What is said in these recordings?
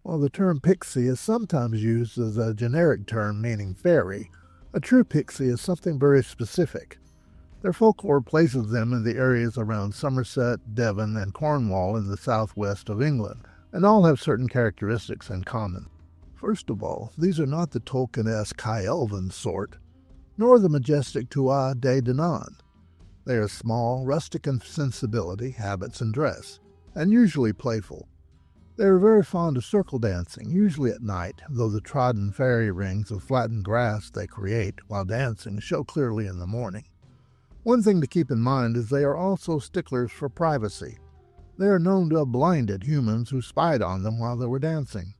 While the term pixie is sometimes used as a generic term meaning fairy, a true pixie is something very specific. Their folklore places them in the areas around Somerset, Devon, and Cornwall in the southwest of England, and all have certain characteristics in common. First of all, these are not the Tolkien-esque high elven sort, nor the majestic Tuatha De Danann. They are small, rustic in sensibility, habits, and dress, and usually playful. They are very fond of circle dancing, usually at night, though the trodden fairy rings of flattened grass they create while dancing show clearly in the morning. One thing to keep in mind is they are also sticklers for privacy. They are known to have blinded humans who spied on them while they were dancing.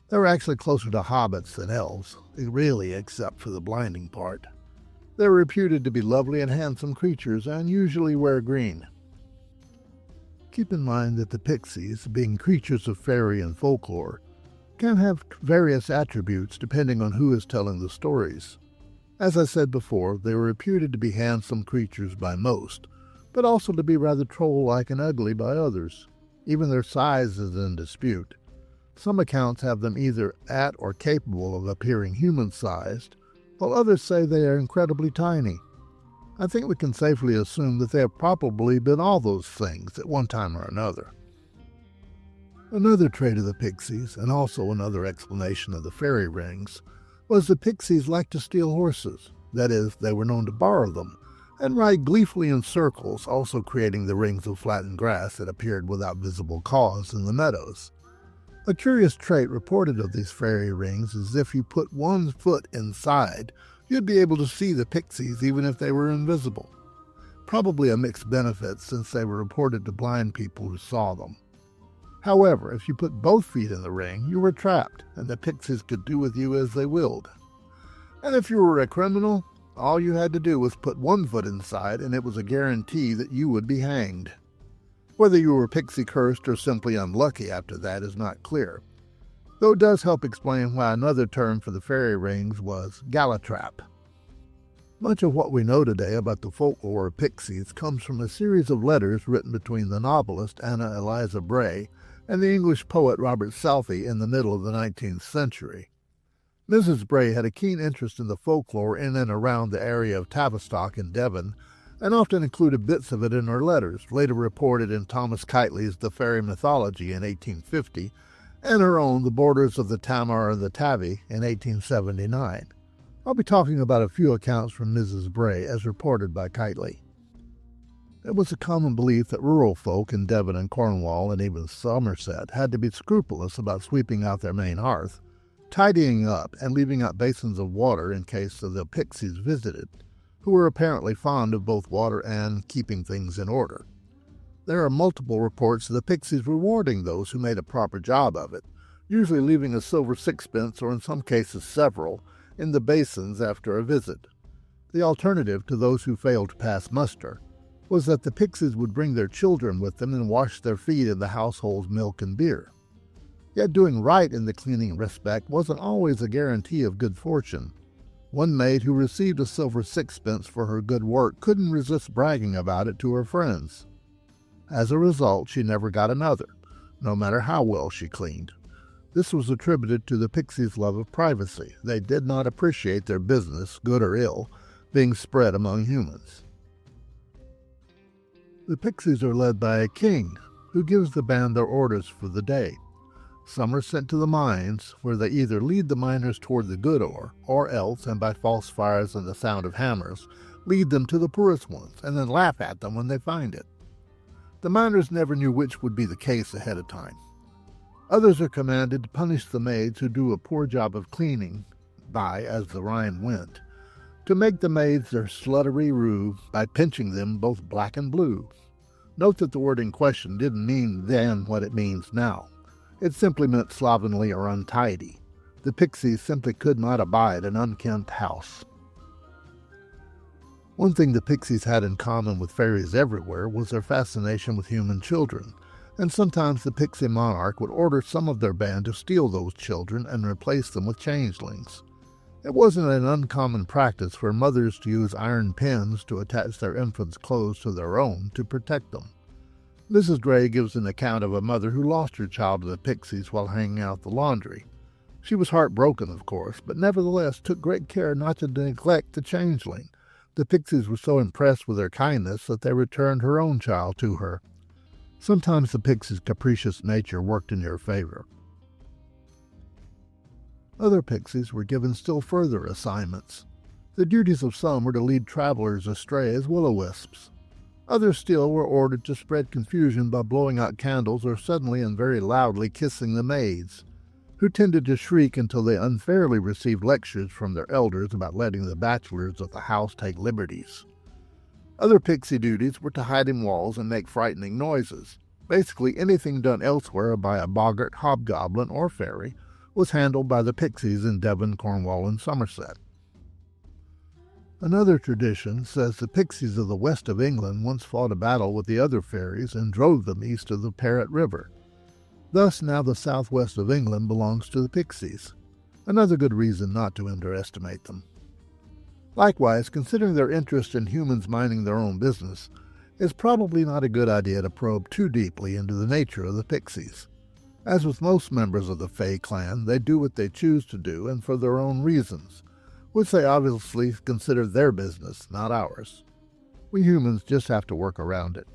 They were actually closer to hobbits than elves, really except for the blinding part. They are reputed to be lovely and handsome creatures and usually wear green. Keep in mind that the pixies, being creatures of fairy and folklore, can have various attributes depending on who is telling the stories. As I said before, they were reputed to be handsome creatures by most, but also to be rather troll-like and ugly by others. Even their size is in dispute. Some accounts have them either at or capable of appearing human-sized, while others say they are incredibly tiny. I think we can safely assume that they have probably been all those things at one time or another. Another trait of the pixies, and also another explanation of the fairy rings, was the pixies liked to steal horses. That is, they were known to borrow them, and ride gleefully in circles, also creating the rings of flattened grass that appeared without visible cause in the meadows. A curious trait reported of these fairy rings is if you put one foot inside, you'd be able to see the pixies even if they were invisible. Probably a mixed benefit since they were reported to blind people who saw them. However, if you put both feet in the ring, you were trapped, and the pixies could do with you as they willed. And if you were a criminal, all you had to do was put one foot inside, and it was a guarantee that you would be hanged. Whether you were pixie-cursed or simply unlucky after that is not clear, though it does help explain why another term for the fairy rings was galatrap. Much of what we know today about the folklore of pixies comes from a series of letters written between the novelist Anna Eliza Bray and the English poet Robert Southey in the middle of the 19th century. Mrs. Bray had a keen interest in the folklore in and around the area of Tavistock in Devon, and often included bits of it in her letters, later reported in Thomas Keightley's The Fairy Mythology in 1850, and her own The Borders of the Tamar and the Tavi in 1879. I'll be talking about a few accounts from Mrs. Bray as reported by Keightley. It was a common belief that rural folk in Devon and Cornwall and even Somerset had to be scrupulous about sweeping out their main hearth, tidying up, and leaving out basins of water in case of the pixies visited, who were apparently fond of both water and keeping things in order. There are multiple reports of the pixies rewarding those who made a proper job of it, usually leaving a silver sixpence or in some cases several in the basins after a visit. The alternative to those who failed to pass muster was that the pixies would bring their children with them and wash their feet in the household's milk and beer. Yet doing right in the cleaning respect wasn't always a guarantee of good fortune. One maid who received a silver sixpence for her good work couldn't resist bragging about it to her friends. As a result, she never got another, no matter how well she cleaned. This was attributed to the pixies' love of privacy. They did not appreciate their business, good or ill, being spread among humans. The pixies are led by a king, who gives the band their orders for the day. Some are sent to the mines, where they either lead the miners toward the good ore, or else, and by false fires and the sound of hammers, lead them to the poorest ones, and then laugh at them when they find it. The miners never knew which would be the case ahead of time. Others are commanded to punish the maids who do a poor job of cleaning by, as the rhyme went, to make the maids their sluttery rue by pinching them both black and blue. Note that the word in question didn't mean then what it means now. It simply meant slovenly or untidy. The pixies simply could not abide an unkempt house. One thing the pixies had in common with fairies everywhere was their fascination with human children, and sometimes the pixie monarch would order some of their band to steal those children and replace them with changelings. It wasn't an uncommon practice for mothers to use iron pins to attach their infants' clothes to their own to protect them. Mrs. Gray gives an account of a mother who lost her child to the Pixies while hanging out the laundry. She was heartbroken, of course, but nevertheless took great care not to neglect the changeling. The Pixies were so impressed with her kindness that they returned her own child to her. Sometimes the Pixies' capricious nature worked in your favor. Other Pixies were given still further assignments. The duties of some were to lead travelers astray as will-o'-wisps. Others still were ordered to spread confusion by blowing out candles or suddenly and very loudly kissing the maids, who tended to shriek until they unfairly received lectures from their elders about letting the bachelors of the house take liberties. Other pixie duties were to hide in walls and make frightening noises. Basically, anything done elsewhere by a boggart, hobgoblin, or fairy was handled by the pixies in Devon, Cornwall, and Somerset. Another tradition says the pixies of the west of England once fought a battle with the other fairies and drove them east of the Parrot River. Thus now the southwest of England belongs to the pixies. Another good reason not to underestimate them. Likewise, considering their interest in humans minding their own business, it's probably not a good idea to probe too deeply into the nature of the pixies. As with most members of the Fae clan, they do what they choose to do and for their own reasons, which they obviously consider their business, not ours. We humans just have to work around it.